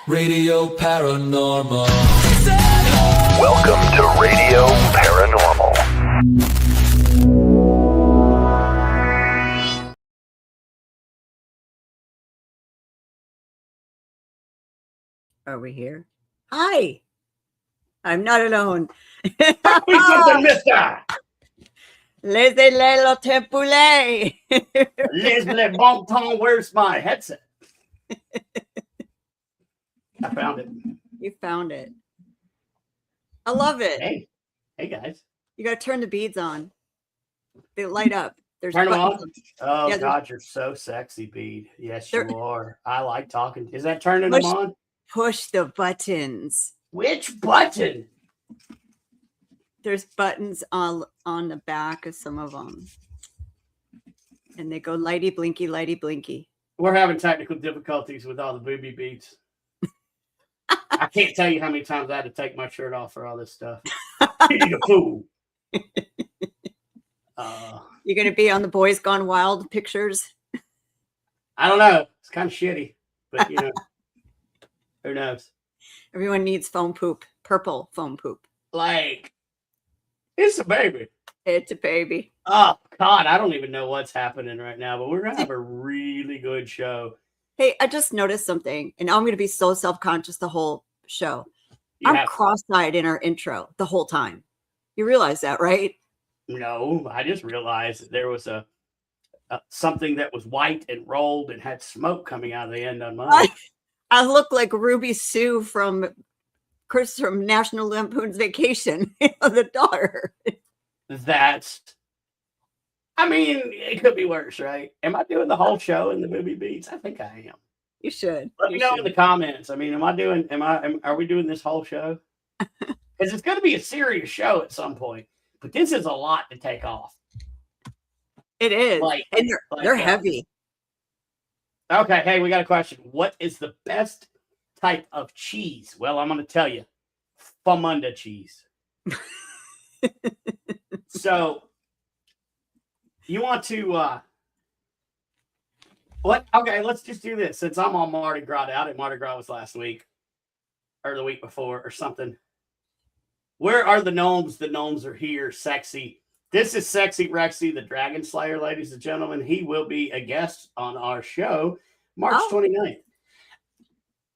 Radio Paranormal. Welcome to Radio Paranormal. Are we here? Hi. I'm not alone. Who's something, mister? Laissez-les le tempoulet. Leslie Bonton, where's my headset? I found it. You found it. I love it. Hey guys. You got to turn the beads on. They light up. There's Turn them on. buttons. Oh, Yeah, God, you're so sexy, Bede. Yes, you They're- are. I like talking. Is that turning them on? Push the buttons. Which button? There's buttons on the back of some of them. And they go lighty blinky, lighty blinky. We're having technical difficulties with all the booby beats. I can't tell you how many times I had to take my shirt off for all this stuff. Eating a fool. You're going to be on the Boys Gone Wild pictures? I don't know. It's kind of shitty, but you know, who knows? Everyone needs foam poop. Purple foam poop. Like, it's a baby. It's a baby. Oh, God, I don't even know what's happening right now, but we're going to have a really good show. Hey, I just noticed something, and I'm going to be so self-conscious the whole show. I'm cross-eyed in our intro the whole time. You realize that, right? No, I just realized that there was a something that was white and rolled and had smoke coming out of the end on mine. I look like Ruby Sue from National Lampoon's Vacation, the daughter. I mean, it could be worse, right? Am I doing the whole show in the movie beats? I think I am. You should. Let me know in the comments. I mean, are we doing this whole show? Because it's going to be a serious show at some point, but this is a lot to take off. It is. And they're heavy. Okay. Hey, we got a question. What is the best type of cheese? Well, I'm going to tell you, Famunda cheese. So you want to, what? Okay, let's just do this. Since I'm on Mardi Gras out, and Mardi Gras was last week or the week before or something. Where are the gnomes? The gnomes are here. Sexy. This is Sexy Rexy, the Dragon Slayer, ladies and gentlemen. He will be a guest on our show March 29th.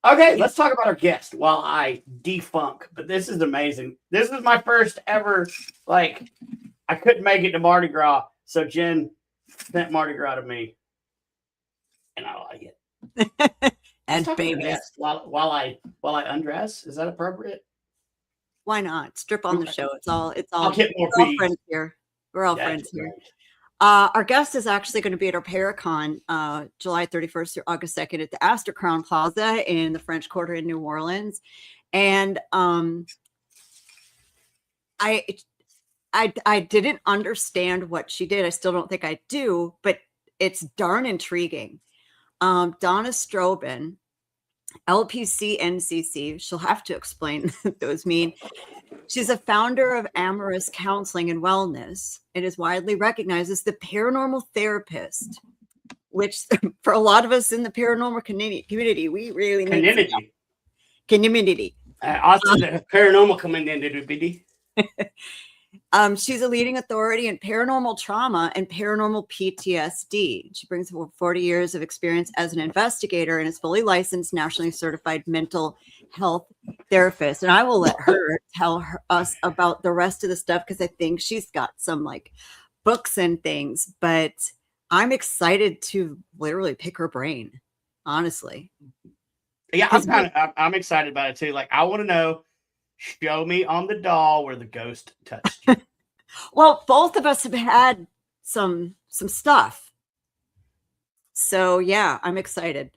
Okay, let's talk about our guest while I defunk. But this is amazing. This is my first ever, I couldn't make it to Mardi Gras. So Jen sent Mardi Gras to me. And I like it. And baby. While I undress, is that appropriate? Why not? Strip on the show. It's all I'll get more we're all friends here. We're all friends here. Our guest is actually going to be at our Paracon July 31st through August 2nd at the Astor Crown Plaza in the French Quarter in New Orleans. And I didn't understand what she did. I still don't think I do, but it's darn intriguing. Donna Strobin, LPC NCC, she'll have to explain what those mean. She's a founder of Amorous Counseling and Wellness. It is widely recognized as the paranormal therapist, which for a lot of us in the paranormal community, we really need community. Also the paranormal community. She's a leading authority in paranormal trauma and paranormal PTSD. She brings over 40 years of experience as an investigator and is fully licensed, nationally certified mental health therapist. And I will let her tell us about the rest of the stuff because I think she's got some books and things. But I'm excited to literally pick her brain, honestly. Yeah, I'm excited about it too. I want to know. Show me on the doll where the ghost touched you. Well, both of us have had some stuff. So yeah, I'm excited.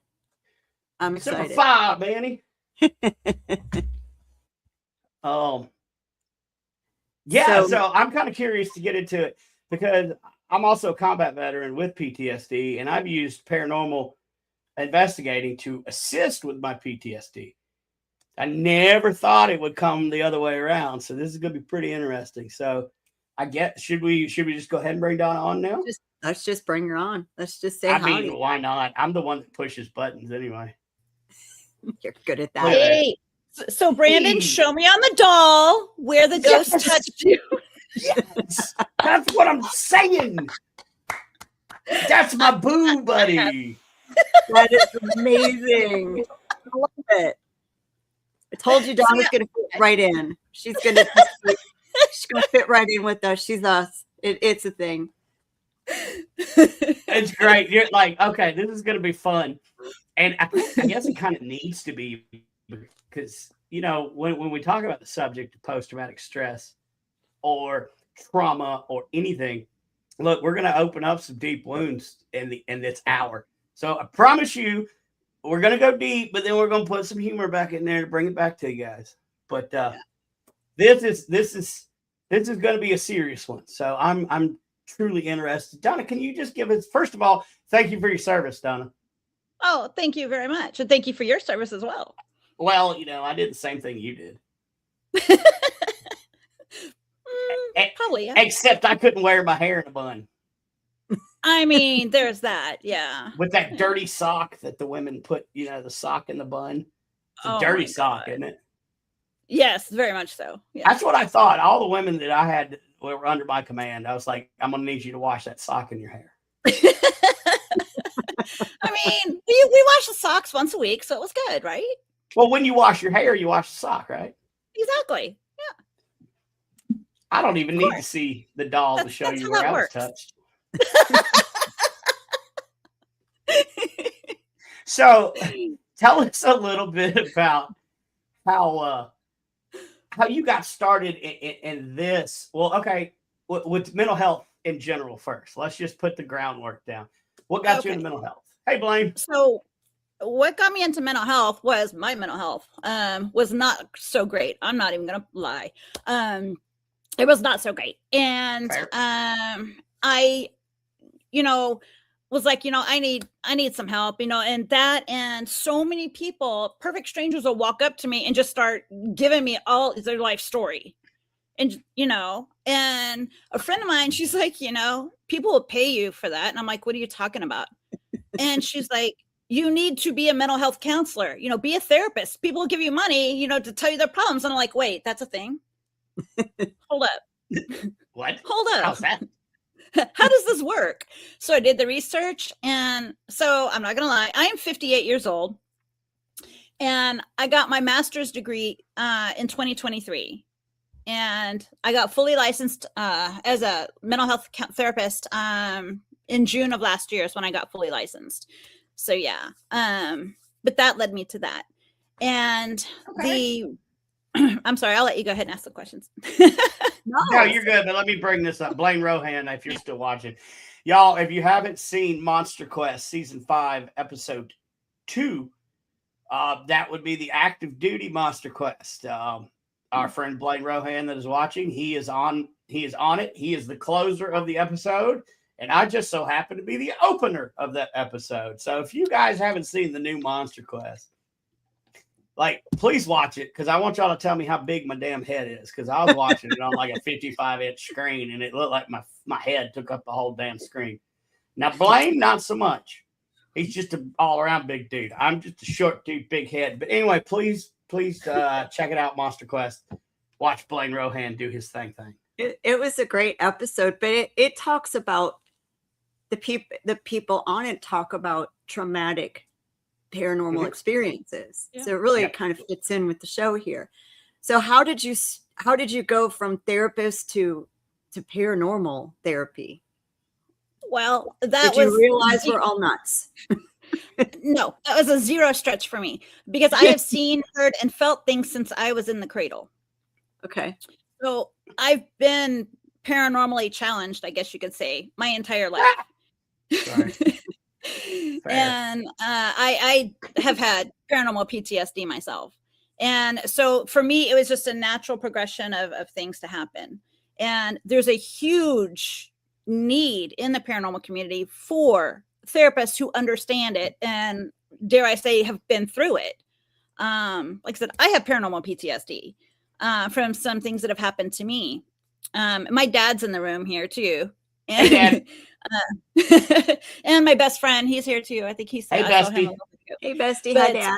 I'm excited. Super 5, Manny. So I'm kind of curious to get into it because I'm also a combat veteran with PTSD, and I've used paranormal investigating to assist with my PTSD. I never thought it would come the other way around. So this is going to be pretty interesting. So I guess, should we just go ahead and bring Donna on now? Let's just bring her on. Let's just say howdy. Why not? I'm the one that pushes buttons anyway. You're good at that. Hey, so Brandon, show me on the doll where the ghost touched you. Yes, that's what I'm saying. That's my boo buddy. That is amazing. I love it. I told you Donna's going to fit right in. She's going to fit right in with us. She's us. It's a thing. It's great. You're like, okay, this is going to be fun. And I guess it kind of needs to be because, you know, when we talk about the subject of post-traumatic stress or trauma or anything, look, we're going to open up some deep wounds in this hour. So I promise you, we're going to go deep, but then we're going to put some humor back in there to bring it back to you guys. But this is going to be a serious one. So I'm truly interested. Donna, can you just give us, first of all, thank you for your service, Donna. Oh, thank you very much. And thank you for your service as well. Well, you know, I did the same thing you did. Probably, yeah. Except I couldn't wear my hair in a bun. I mean, there's that, yeah. With that dirty sock that the women put, you know, the sock in the bun. It's a dirty sock, isn't it? Yes, very much so. Yeah. That's what I thought. All the women that I had were under my command. I was like, I'm going to need you to wash that sock in your hair. I mean, we wash the socks once a week, so it was good, right? Well, when you wash your hair, you wash the sock, right? Exactly. Yeah. I don't even need to see the doll to show you where I was touched. So tell us a little bit about how you got started in this. Well, okay, with mental health in general first. Let's just put the groundwork down. What got you into mental health? Hey, Blaine. So what got me into mental health was my mental health was not so great. I'm not even gonna lie. It was not so great. And I, you know, was like, you know, I need some help, you know, and so many people, perfect strangers will walk up to me and just start giving me all their life story. And, you know, and a friend of mine, she's like, you know, people will pay you for that. And I'm like, what are you talking about? And she's like, you need to be a mental health counselor, you know, be a therapist. People will give you money, you know, to tell you their problems. And I'm like, wait, that's a thing. Hold up. What? Hold up. How's that? How does this work? So I did the research. And so I'm not going to lie, I am 58 years old. And I got my master's degree in 2023. And I got fully licensed as a mental health therapist in June of last year is when I got fully licensed. So yeah, but that led me to that. And I'm sorry, I'll let you go ahead and ask the questions. No, you're good. But let me bring this up. Blaine Rohan, if you're still watching. Y'all, if you haven't seen Monster Quest Season 5, Episode 2, that would be the active duty Monster Quest. Our friend Blaine Rohan that is watching, he is on it. He is the closer of the episode. And I just so happen to be the opener of that episode. So if you guys haven't seen the new Monster Quest, like, please watch it, because I want y'all to tell me how big my damn head is, because I was watching it on like a 55-inch screen, and it looked like my head took up the whole damn screen. Now, Blaine, not so much. He's just an all-around big dude. I'm just a short dude, big head. But anyway, please check it out, Monster Quest. Watch Blaine Rohan do his thing. It was a great episode, but it talks about the people on it talk about traumatic paranormal experiences. Yeah. So it really kind of fits in with the show here. So how did you go from therapist to paranormal therapy? Well, did you realize we're all nuts? No, that was a zero stretch for me, because I have seen, heard, and felt things since I was in the cradle. Okay. So I've been paranormally challenged, I guess you could say, my entire life. Sorry. And I have had paranormal PTSD myself. And so for me, it was just a natural progression of things to happen. And there's a huge need in the paranormal community for therapists who understand it and, dare I say, have been through it. Like I said, I have paranormal PTSD from some things that have happened to me. My dad's in the room here too. And, hey, Dad. And my best friend, he's here too. I think he's. Hey, bestie. Hey, bestie. Hi, Dad.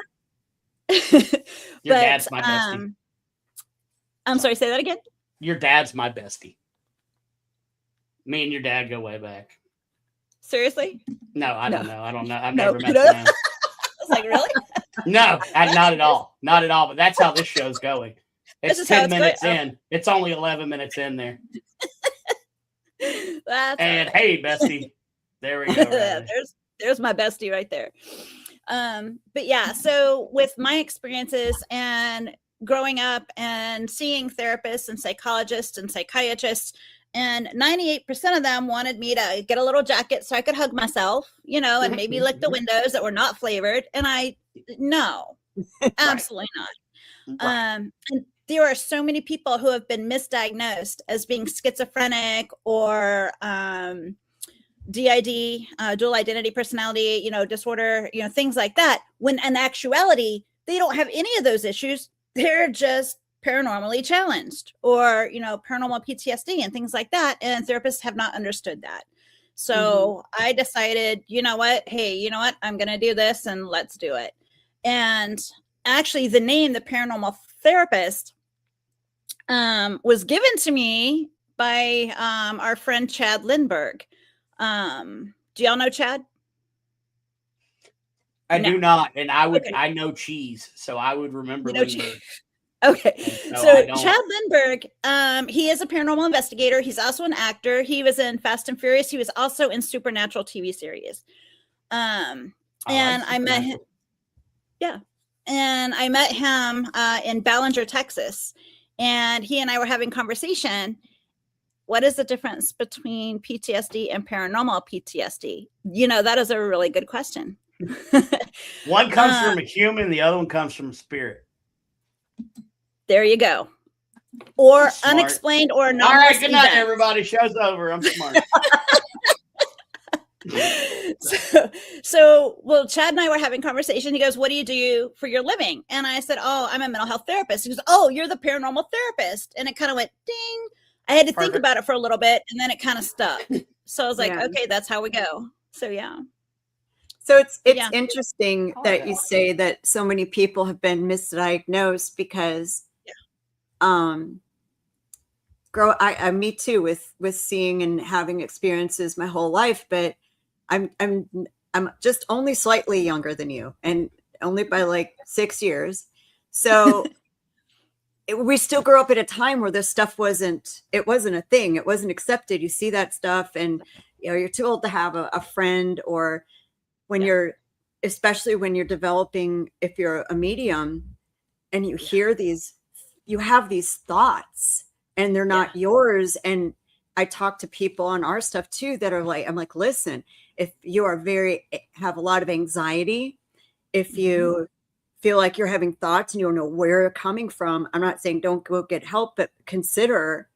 Your dad's my bestie. I'm sorry, say that again. Your dad's my bestie. Me and your dad go way back. Seriously? No, I don't know. I've No. never met the man. I was like, really? No, not at all. Not at all. But that's how this show's going. This It's is how 10 it's minutes going? in. It's only 11 minutes in there. That's And all right. hey, bestie. There we go. Right there. there's my bestie right there. But yeah, so with my experiences and growing up and seeing therapists and psychologists and psychiatrists, and 98% of them wanted me to get a little jacket so I could hug myself, and maybe lick the windows that were not flavored. And no, absolutely not. Right. And there are so many people who have been misdiagnosed as being schizophrenic or DID, dual identity personality, disorder, things like that. When in actuality, they don't have any of those issues. They're just paranormally challenged or, paranormal PTSD and things like that. And therapists have not understood that. So I decided, hey, I'm going to do this and let's do it. And actually the name, the paranormal therapist, was given to me by our friend Chad Lindbergh. Do y'all know Chad? I do not. And Okay. I know cheese, so I would remember You know Lindbergh. Okay. No, So Chad Lindbergh, he is a paranormal investigator. He's also an actor. He was in Fast and Furious. He was also in Supernatural TV series. And I met him. Yeah. And I met him in Ballinger, Texas. And he and I were having conversation. What is the difference between PTSD and paranormal PTSD? That is a really good question. One comes from a human, the other one comes from a spirit. There you go. Or Smart. Unexplained or All anomalous right, good night, events. everybody. Show's over. I'm smart. Well, Chad and I were having conversation. He goes, "What do you do for your living?" And I said, "Oh, I'm a mental health therapist." He goes, "Oh, you're the paranormal therapist." And it kind of went ding. I had to think Perfect. about it for a little bit, and then it kind of stuck. So I was like, Yeah. "Okay, that's how we go." So yeah. So it's Yeah. interesting that you say that so many people have been misdiagnosed because me too with seeing and having experiences my whole life, but I'm just only slightly younger than you and only by like 6 years. So we still grew up at a time where this stuff wasn't a thing. It wasn't accepted. You see that stuff and you're too old to have a friend, or when especially when you're developing, if you're a medium and you hear you have these thoughts and they're not yours. And I talk to people on our stuff too that are like, I'm like, listen, if you are have a lot of anxiety, if you feel like you're having thoughts and you don't know where they're coming from, I'm not saying don't go get help, but consider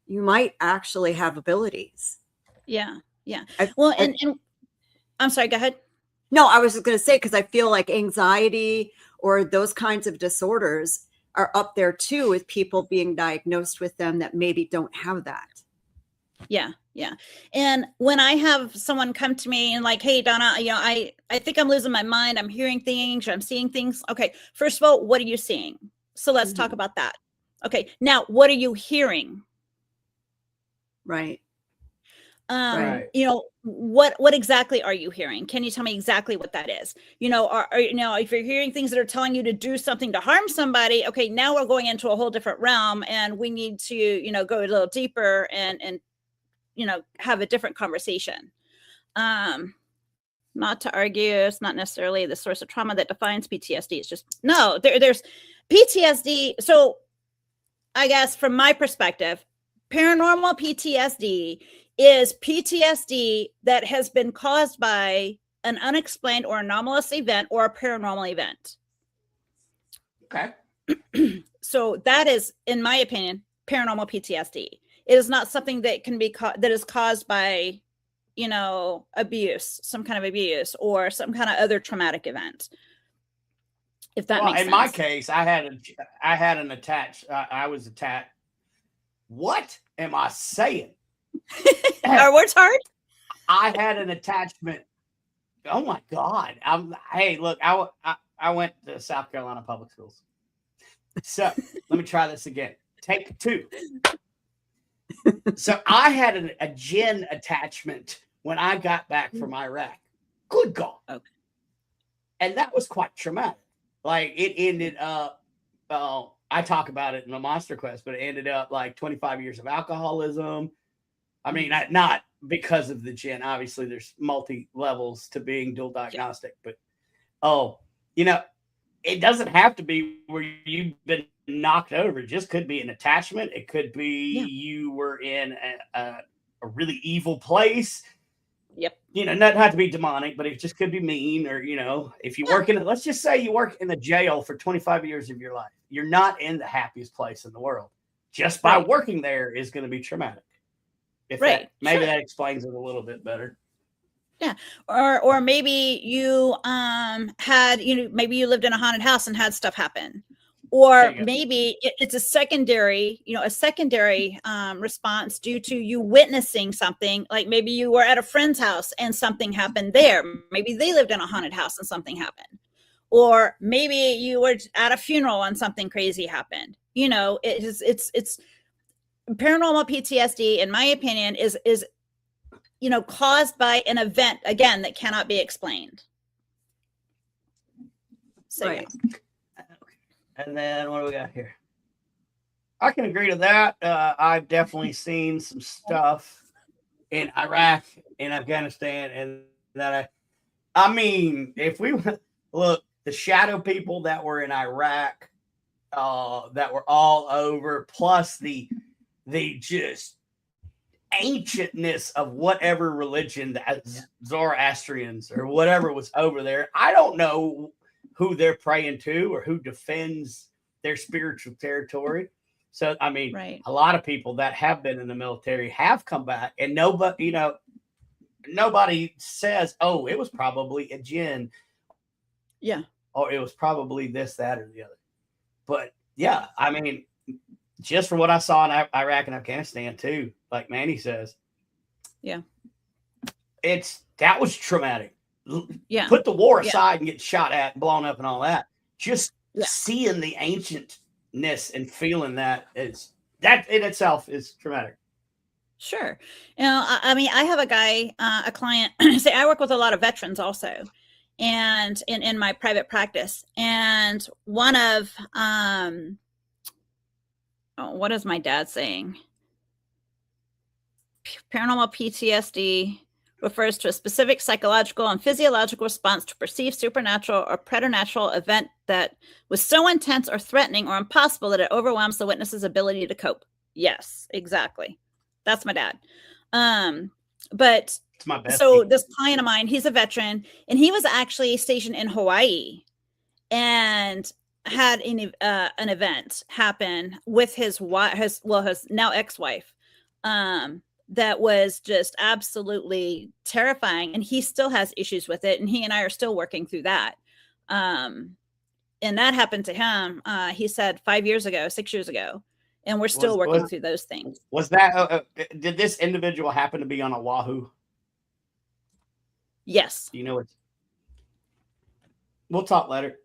you might actually have abilities. Yeah. Yeah. And I'm sorry, go ahead. No, I was just going to say, because I feel like anxiety or those kinds of disorders are up there too, with people being diagnosed with them that maybe don't have that. Yeah. Yeah. And when I have someone come to me and like, "Hey, Donna, I think I'm losing my mind. I'm hearing things, or I'm seeing things." Okay. First of all, what are you seeing? So let's talk about that. Okay. Now, what are you hearing? Right. Right. What exactly are you hearing? Can you tell me exactly what that is? If you're hearing things that are telling you to do something to harm somebody, okay, now we're going into a whole different realm and we need to, go a little deeper and have a different conversation. Not to argue, it's not necessarily the source of trauma that defines PTSD. It's just, no, there's PTSD. So I guess from my perspective, paranormal PTSD is PTSD that has been caused by an unexplained or anomalous event or a paranormal event. Okay. So that is, in my opinion, paranormal PTSD. It is not something that can be that is caused by, abuse, some kind of abuse or some kind of other traumatic event. If that makes sense. In my case, I had an attached. I was attached. What am I saying? Our words hard. I had an attachment. Oh my God! Hey, look, I went to South Carolina public schools. So let me try this again. Take 2. So I had a gin attachment when I got back from Iraq. Good God. Okay. And that was quite traumatic. Like it ended up, I talk about it in the Monster Quest, but it ended up like 25 years of alcoholism. I mean, not because of the gin. Obviously, there's multi levels to being dual diagnostic, but it doesn't have to be where you've been knocked over. It just could be an attachment. It could be you were in a really evil place. Yep. Not have to be demonic, but it just could be mean, or if you work let's just say you work in the jail for 25 years of your life. You're not in the happiest place in the world. Just by working there is going to be traumatic. Maybe that explains it a little bit better. Yeah. Or maybe you had, maybe you lived in a haunted house and had stuff happen. Or maybe it's a secondary response due to you witnessing something. Like maybe you were at a friend's house and something happened there. Maybe they lived in a haunted house and something happened. Or maybe you were at a funeral and something crazy happened. It's paranormal PTSD, in my opinion, is caused by an event, again, that cannot be explained. So Right. And then what do we got here? I can agree to that. I've definitely seen some stuff in Iraq, in Afghanistan, and that I mean, if we look, the shadow people that were in Iraq, that were all over, plus the just ancientness of whatever religion, that Zoroastrians or whatever was over there. I don't know who they're praying to or who defends their spiritual territory. So, I mean, a lot of people that have been in the military have come back, and nobody says, oh, it was probably a jinn. Yeah. Or it was probably this, that, or the other. But yeah, I mean, just from what I saw in Iraq and Afghanistan too, like Manny says. Yeah. That was traumatic. Yeah. Put the war aside and get shot at and blown up and all that. Just seeing the ancientness and feeling that in itself is traumatic. Sure. I mean, I have a client, say I work with a lot of veterans also, and in my private practice. And one of, what is my dad saying? Paranormal PTSD refers to a specific psychological and physiological response to perceived supernatural or preternatural event that was so intense or threatening or impossible that it overwhelms the witness's ability to cope. Yes, exactly. That's my dad. But it's my bestie. So this client of mine, he's a veteran, and he was actually stationed in Hawaii and had an event happen with his wife, his now ex-wife, that was just absolutely terrifying. And he still has issues with it. And he and I are still working through that. And that happened to him, he said 6 years ago. And we're still working through those things. Was that, did this individual happen to be on Oahu? Yes. We'll talk later.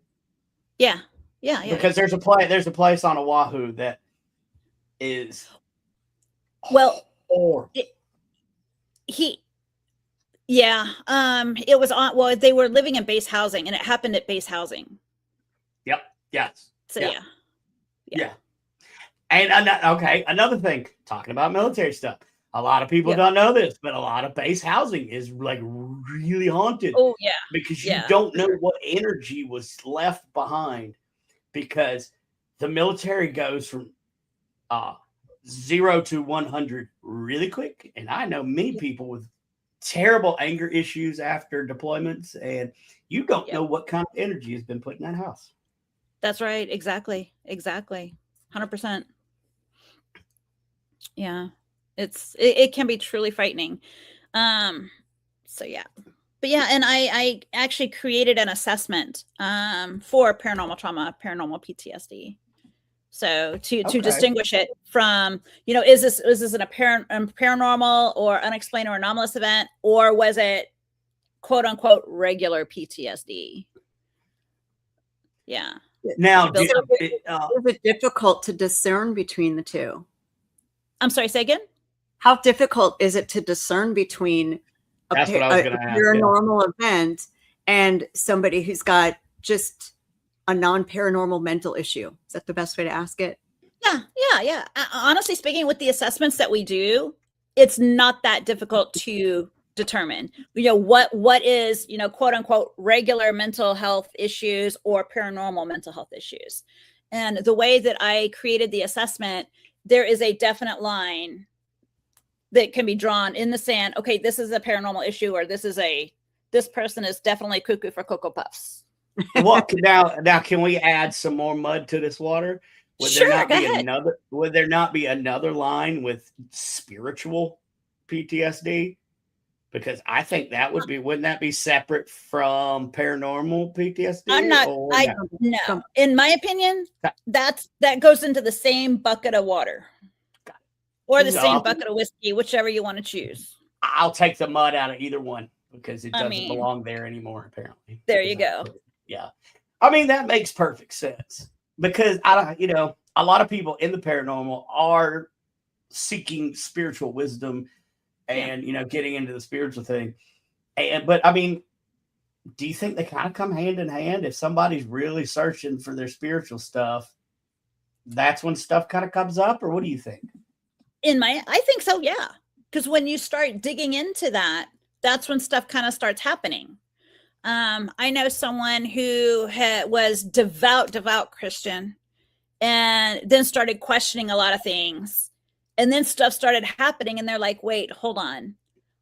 Yeah. Because there's a place on Oahu that is it was on, they were living in base housing, and it happened at base housing. Yep. Yes. So yeah. And another thing, talking about military stuff. A lot of people don't know this, but a lot of base housing is like really haunted. Oh yeah. Because you don't know what energy was left behind, because the military goes from 0 to 100 really quick. And I know many people with terrible anger issues after deployments, and you don't know what kind of energy has been put in that house. That's right. Exactly. 100%. Yeah. It can be truly frightening. So yeah. But yeah, and I actually created an assessment for paranormal trauma, paranormal PTSD. So to distinguish it from, is this an paranormal or unexplained or anomalous event, or was it quote unquote regular PTSD? Yeah. Now, Built up. Is it difficult to discern between the two? I'm sorry, say again? How difficult is it to discern between a That's what I was gonna ask, yeah. paranormal event and somebody who's got just a non-paranormal mental issue? Is that the best way to ask it? Yeah. Honestly speaking, with the assessments that we do, it's not that difficult to determine, what is, quote unquote, regular mental health issues or paranormal mental health issues. And the way that I created the assessment, there is a definite line that can be drawn in the sand. Okay, this is a paranormal issue, or this person is definitely cuckoo for Cocoa Puffs. What now? Can we add some more mud to this water? Would there not be another line with spiritual PTSD? Because I think wouldn't that be separate from paranormal PTSD? No. In my opinion, that goes into the same bucket of water, or the same bucket of whiskey, whichever you want to choose. I'll take the mud out of either one because it doesn't belong there anymore, apparently. There you go. Yeah. I mean, that makes perfect sense because a lot of people in the paranormal are seeking spiritual wisdom and, getting into the spiritual thing. But I mean, do you think they kind of come hand in hand? If somebody's really searching for their spiritual stuff, that's when stuff kind of comes up, or what do you think? I think so. Yeah. Because when you start digging into that, that's when stuff kind of starts happening. I know someone who was devout Christian, and then started questioning a lot of things. And then stuff started happening, and they're like, wait, hold on.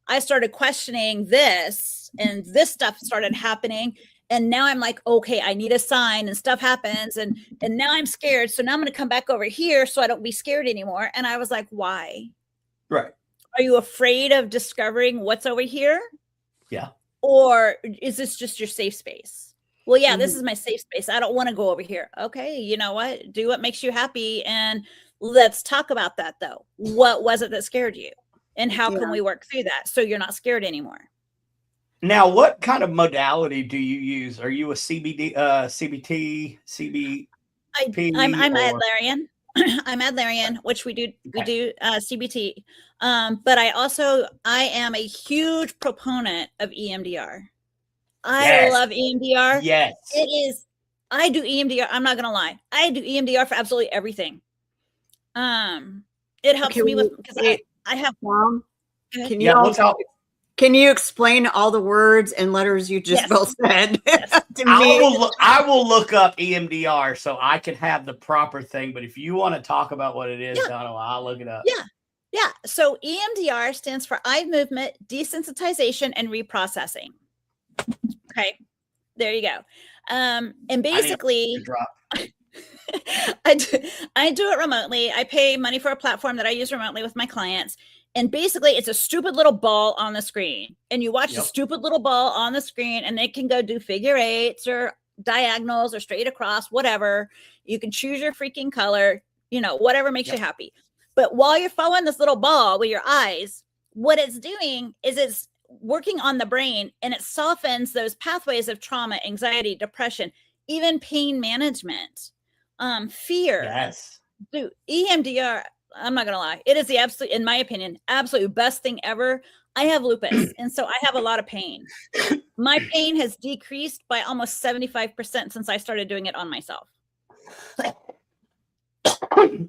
I started questioning this, and this stuff started happening. And now I'm like, okay, I need a sign, and stuff happens. And now I'm scared. So now I'm going to come back over here so I don't be scared anymore. And I was like, why? Right. Are you afraid of discovering what's over here? Yeah. Or is this just your safe space? Well, yeah, this is my safe space. I don't want to go over here. Okay, you know what? Do what makes you happy. And let's talk about that, though. What was it that scared you? And how can we work through that so you're not scared anymore? Now, what kind of modality do you use? Are you a CBT, CBP? I'm Adlerian. I'm Adlerian, which we do CBT. But I am a huge proponent of EMDR. I love EMDR. Yes. It is. I do EMDR. I'm not going to lie. I do EMDR for absolutely everything. It helps me with, because I have Mom. Can you explain all the words and letters you just both said to me? I will look up EMDR so I can have the proper thing. But if you want to talk about what it is, Donna, I'll look it up. Yeah. So EMDR stands for eye movement desensitization and reprocessing. Okay, there you go. And basically, I do it remotely. I pay money for a platform that I use remotely with my clients. And basically, it's a stupid little ball on the screen. And you watch the stupid little ball on the screen, and it can go do figure eights or diagonals or straight across, whatever. You can choose your freaking color, whatever makes you happy. But while you're following this little ball with your eyes, what it's doing is it's working on the brain, and it softens those pathways of trauma, anxiety, depression, even pain management, fear. Yes. Dude, EMDR, I'm not going to lie. It is the absolute, in my opinion, absolute best thing ever. I have lupus, and so I have a lot of pain. My pain has decreased by almost 75% since I started doing it on myself.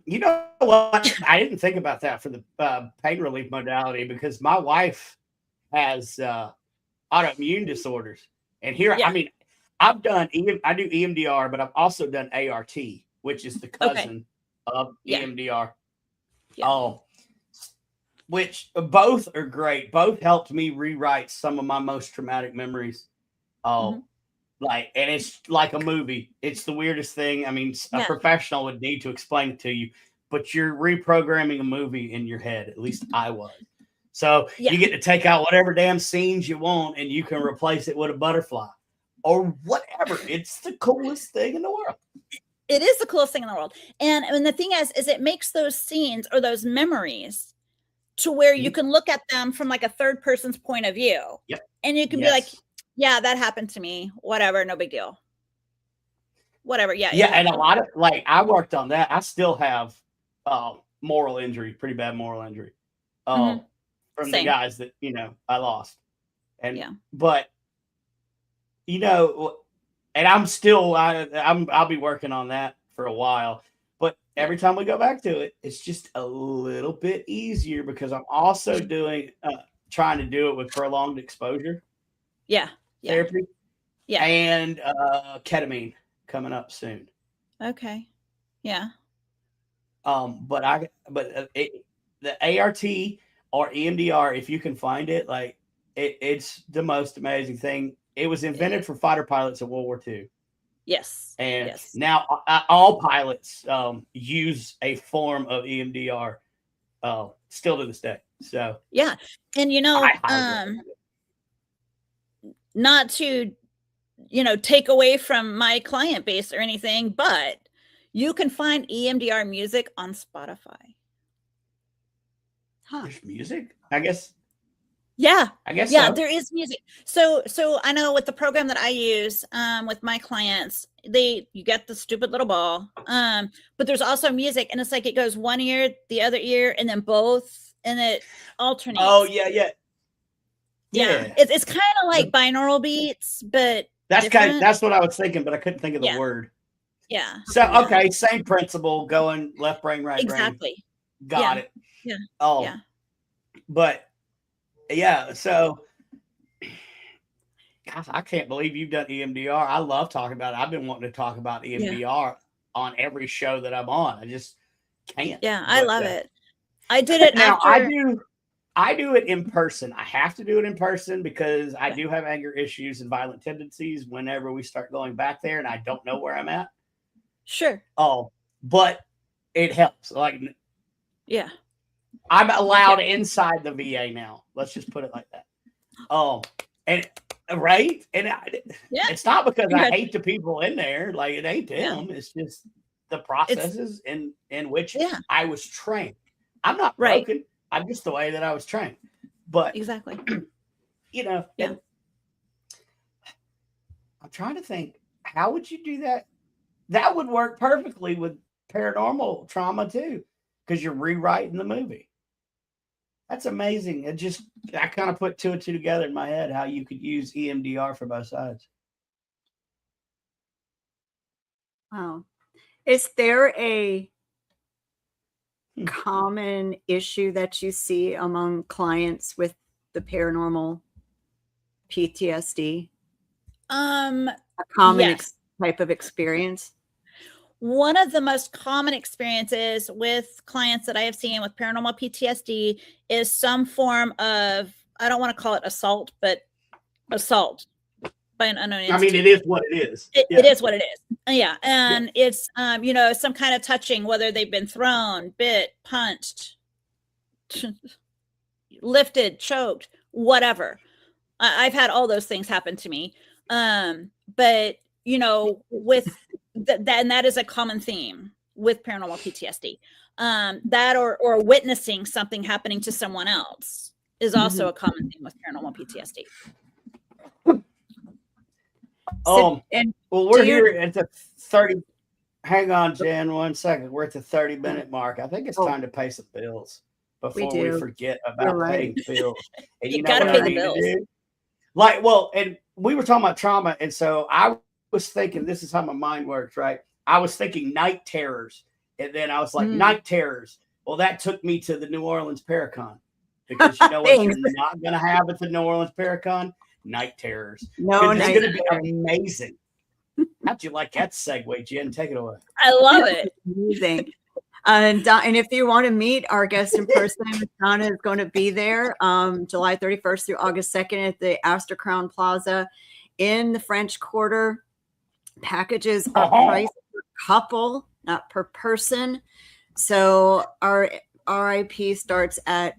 You know what? I didn't think about that for the pain relief modality because my wife has autoimmune disorders. And here, I mean, I do EMDR, but I've also done ART, which is the cousin of EMDR. Which both are great. Both helped me rewrite some of my most traumatic memories. And it's like a movie. It's the weirdest thing. I mean, a professional would need to explain it to you, but you're reprogramming a movie in your head. At least I was. So you get to take out whatever damn scenes you want, and you can replace it with a butterfly or whatever. It's the coolest thing in the world. It is the coolest thing in the world. And the thing is it makes those scenes or those memories to where you can look at them from like a third person's point of view. Yep. And you can be like, yeah, that happened to me. Whatever. No big deal. whatever. Yeah. Yeah. And a lot of, like, I worked on that. I still have moral injury, pretty bad moral injury from the guys that, you know, I lost. And, but, you know, and I'm still, I'll be working on that for a while. But every time we go back to it, it's just a little bit easier because I'm also doing, trying to do it with prolonged exposure. Therapy. And ketamine coming up soon. Okay. Yeah. But the ART or EMDR, if you can find it, like it's the most amazing thing. It was invented for fighter pilots in World War II. Yes. And now all pilots use a form of EMDR still to this day. So yeah. And you know, not to, you know, take away from my client base or anything, but you can find EMDR music on Spotify. There's music, I guess. Yeah. I guess so. there is music. So I know with the program that I use with my clients, you get the stupid little ball. But there's also music, and it's like it goes one ear, the other ear, and then both, and it alternates. Oh yeah. It's kind of like binaural beats, but that's what I was thinking, but I couldn't think of the word. Yeah. So okay, same principle, going left brain, right brain. Exactly. Got it. Yeah. Oh. Yeah. But yeah, so gosh, I can't believe you've done EMDR. I love talking about it. I've been wanting to talk about EMDR on every show that I'm on. I just can't. Yeah, I love it. I did it now. after... I do it in person. I have to do it in person because I do have anger issues and violent tendencies whenever we start going back there, and I don't know where I'm at. Sure. Oh, but it helps. Like, yeah. I'm allowed inside the VA now. Let's just put it like that. And right, and it's not because I hate the people in there. Like, it ain't them. It's just the processes in which I was trained. I'm not broken. I'm just the way that I was trained. But exactly, you know. Yeah. I'm trying to think. How would you do that? That would work perfectly with paranormal trauma too, because you're rewriting the movie. That's amazing. I kind of put two and two together in my head how you could use EMDR for both sides. Wow. Is there a common issue that you see among clients with the paranormal PTSD? A common type of experience? One of the most common experiences with clients that I have seen with paranormal PTSD is some form of, I don't want to call it assault, but assault by an unknown entity. I mean, it is what it is. It is what it is. Yeah. And it's, you know, some kind of touching, whether they've been thrown, bit, punched, lifted, choked, whatever. I've had all those things happen to me. But, you know, with that is a common theme with paranormal PTSD. That or witnessing something happening to someone else is also a common theme with paranormal PTSD. Well, we're here at the 30. Hang on, Jen, 1 second. We're at the 30-minute mark. I think it's time to pay some bills before we forget about paying bills. And you gotta pay the bills. Like, well, and we were talking about trauma, and so I was thinking, this is how my mind works, right? I was thinking night terrors, and then I was like, night terrors. Well, that took me to the New Orleans Paracon, because you know what you're not going to have at the New Orleans Paracon? Night terrors. No, it's going to be amazing. How'd you like that segue, Jen? Take it away. I love it. Amazing. And if you want to meet our guest in person, Donna is going to be there July 31st through August 2nd at the Astor Crown Plaza in the French Quarter. Packages are priced per couple, not per person. So our RIP starts at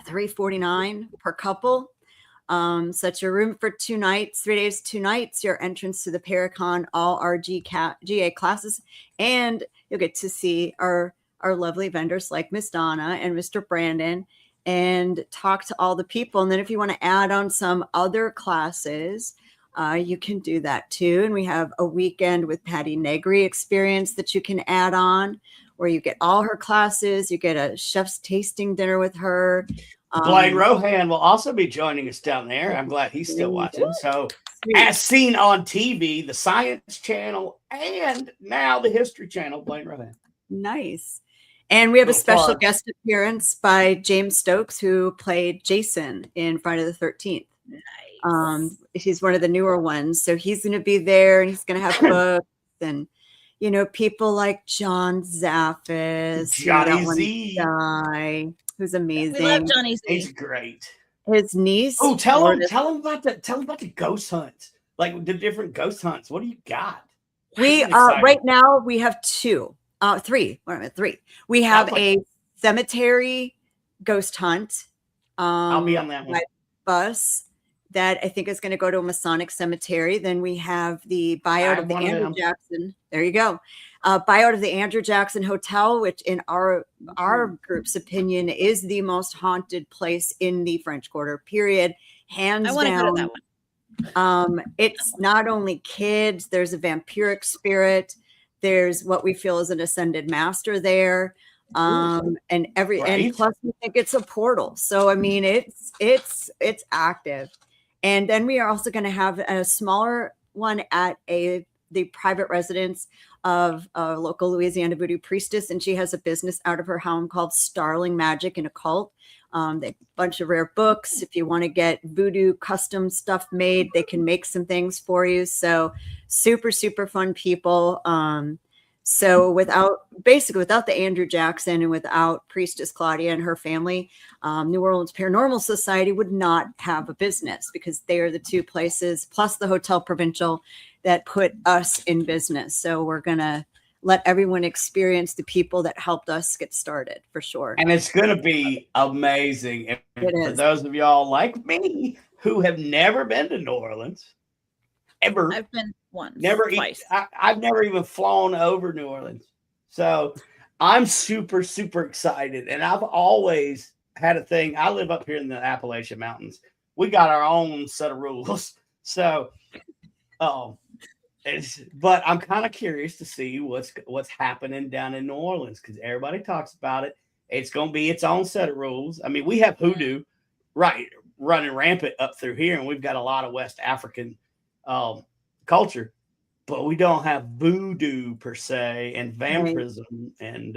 $349 per couple. Such a room for 2 nights, 3 days, 2 nights, your entrance to the Paracon, all our GA classes, and you'll get to see our lovely vendors like Miss Donna and Mr. Brandon and talk to all the people. And then if you want to add on some other classes, you can do that too. And we have a weekend with Patty Negri experience that you can add on, where you get all her classes. You get a chef's tasting dinner with her. Blaine Rohan will also be joining us down there. I'm glad he's still watching. So, as seen on TV, the Science Channel, and now the History Channel, Blaine Rohan. Nice. And we have a special guest appearance by James Stokes, who played Jason in Friday the 13th. Nice. He's one of the newer ones. So he's going to be there, and he's going to have books and, you know, people like John Zaffis. Johnny Z. Guy, who's amazing. We love Johnny Z. He's great. His niece. Oh, tell him about the ghost hunts. Like the different ghost hunts. What do you got? We right now we have three. Three. We have a cemetery ghost hunt. I'll be on that one. Bus that I think is going to go to a Masonic cemetery. Then we have the buyout of the Andrew Jackson. There you go. Buyout of the Andrew Jackson Hotel, which in our group's opinion is the most haunted place in the French Quarter, period. Hands down. I want to go to that one. It's not only kids. There's a vampiric spirit. There's what we feel is an ascended master there. And plus we think it's a portal. So I mean it's active. And then we are also going to have a smaller one at the private residence of a local Louisiana voodoo priestess, and she has a business out of her home called Starling Magic and Occult. They have a bunch of rare books. If you want to get voodoo custom stuff made, they can make some things for you. So super, super fun people. So without the Andrew Jackson and without Priestess Claudia and her family, New Orleans Paranormal Society would not have a business, because they are the two places, plus the Hotel Provincial, that put us in business. So we're going to let everyone experience the people that helped us get started, for sure. And it's going to be amazing. And for those of y'all like me who have never been to New Orleans, ever. I've been once. Twice. I've never even flown over New Orleans. So I'm super, super excited. And I've always had a thing. I live up here in the Appalachian Mountains. We got our own set of rules. So, but I'm kind of curious to see what's happening down in New Orleans, because everybody talks about it. It's going to be its own set of rules. I mean, we have hoodoo running rampant up through here, and we've got a lot of West African culture, but we don't have voodoo per se, and vampirism, and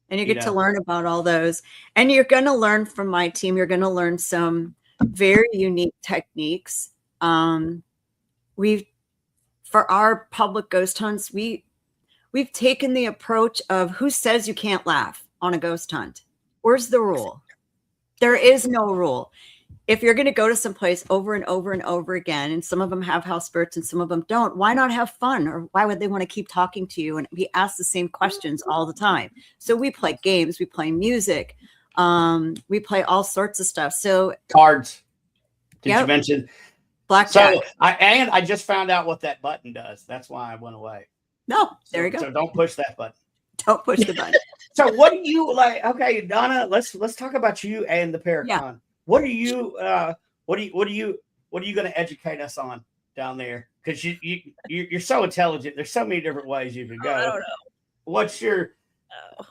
you get to learn about all those. And you're going to learn from my team. You're going to learn some very unique techniques. For our public ghost hunts, we've taken the approach of, who says you can't laugh on a ghost hunt? Where's the rule? There is no rule. If you're going to go to some place over and over and over again, and some of them have house spirits and some of them don't, why not have fun? Or why would they want to keep talking to you? And we ask the same questions all the time. So we play games, we play music, we play all sorts of stuff. So cards. Did you mention blackjack? So I just found out what that button does. That's why I went away. No, there you go. So don't push that button. Don't push the button. So what do you like? Okay, Donna, let's talk about you and the Paracon. Yeah. What are you going to educate us on down there? Because you're so intelligent. There's so many different ways you can go. I don't know. What's your?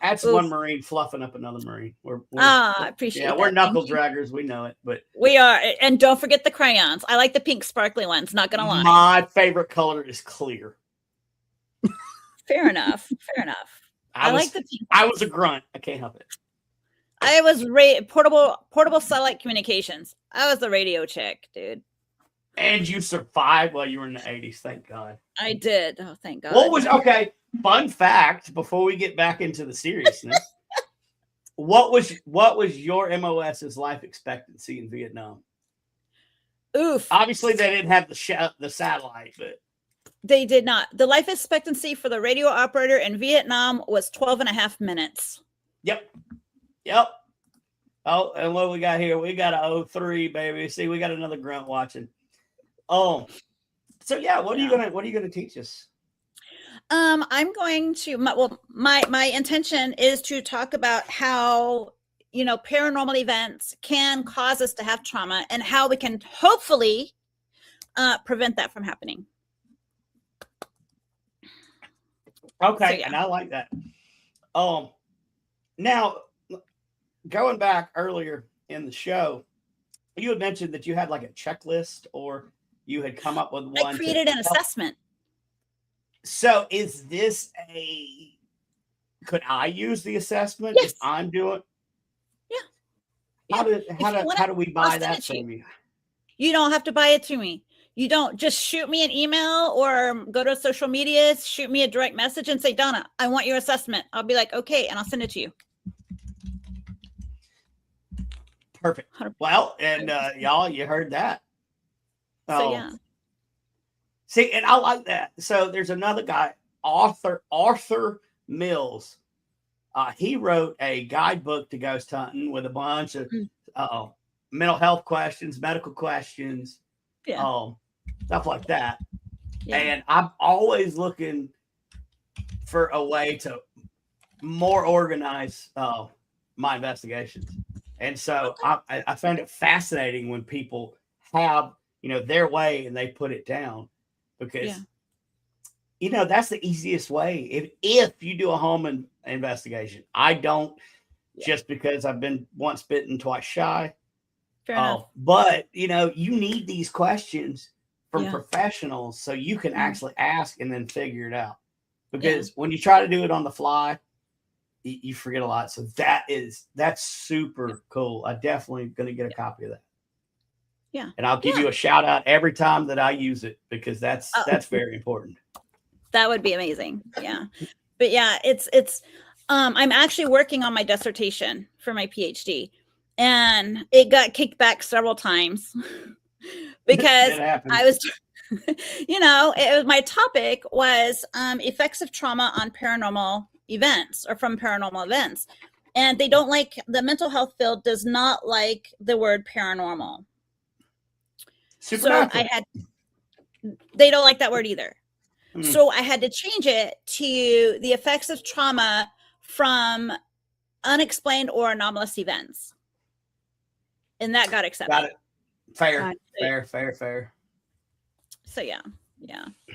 That's one Marine fluffing up another Marine. I appreciate. Yeah, we're knuckle draggers. We know it, but we are. And don't forget the crayons. I like the pink sparkly ones. Not gonna lie. My favorite color is clear. Fair enough. I like the pink. I was a grunt. I can't help it. I was portable satellite communications. I was the radio chick, dude. And you survived while you were in the 80s. Thank God. I did. Oh, thank God. Fun fact before we get back into the seriousness. what was your MOS's life expectancy in Vietnam? Oof. Obviously, they didn't have the satellite, but they did not. The life expectancy for the radio operator in Vietnam was 12 and a half minutes. Yep. Oh, and what we got here? We got a 03, baby. See, we got another grunt watching. Oh, so yeah, what are you gonna teach us? I'm going to. My intention is to talk about how paranormal events can cause us to have trauma, and how we can hopefully prevent that from happening. Okay, So, yeah. and I like that. Now going back earlier in the show, you had mentioned that you had like a checklist, or you had come up with one. I created an assessment. So is this could I use the assessment Yes. if I'm doing? Yeah. How do we buy send that it to from you? You don't have to buy it to me. You don't just shoot me an email or go to social media, shoot me a direct message and say, Donna, I want your assessment. I'll be like, okay. And I'll send it to you. Perfect. 100%. Well, and y'all, you heard that. So yeah. See, and I like that. So there's another guy, Arthur Mills. He wrote a guidebook to ghost hunting with a bunch of mental health questions, medical questions, stuff like that. Yeah. And I'm always looking for a way to more organize my investigations. And so I find it fascinating when people have, their way and they put it down, because, that's the easiest way. If you do a home investigation, I don't just because I've been once bitten, twice shy. Fair enough. But, you need these questions from professionals so you can actually ask and then figure it out. Because when you try to do it on the fly, you forget a lot. So that's super cool. I definitely going to get a copy of that. Yeah. And I'll give you a shout out every time that I use it, because that's very important. That would be amazing. Yeah. But yeah, it's I'm actually working on my dissertation for my PhD, and it got kicked back several times because I was, it was, my topic was effects of trauma on paranormal events or from paranormal events. And they don't like, the mental health field does not like the word paranormal. So they don't like that word either. So I had to change it to the effects of trauma from unexplained or anomalous events. And that got accepted. Got it. Fair. So yeah,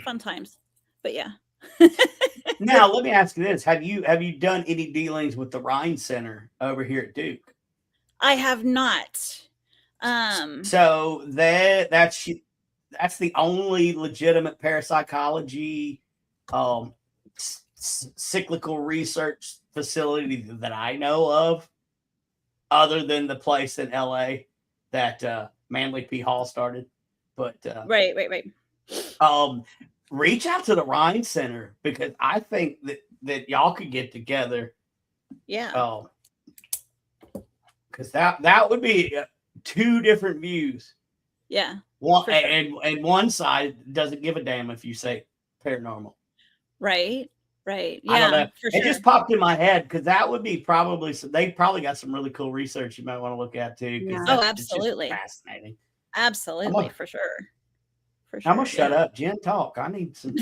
fun times. But yeah. Now let me ask you this: Have you done any dealings with the Rhine Center over here at Duke? I have not. So that's the only legitimate parapsychology cyclical research facility that I know of, other than the place in LA that Manly P. Hall started. But right. Reach out to the Rhine Center, because I think that y'all could get together. Yeah. Because that would be two different views. Yeah. One and one side doesn't give a damn if you say paranormal. Right. Yeah. I don't know. For sure. It just popped in my head, because that would be they probably got some really cool research you might want to look at too. Yeah. Oh, absolutely. Fascinating. Absolutely, for sure. I'm gonna shut up. Jen, talk. I need some.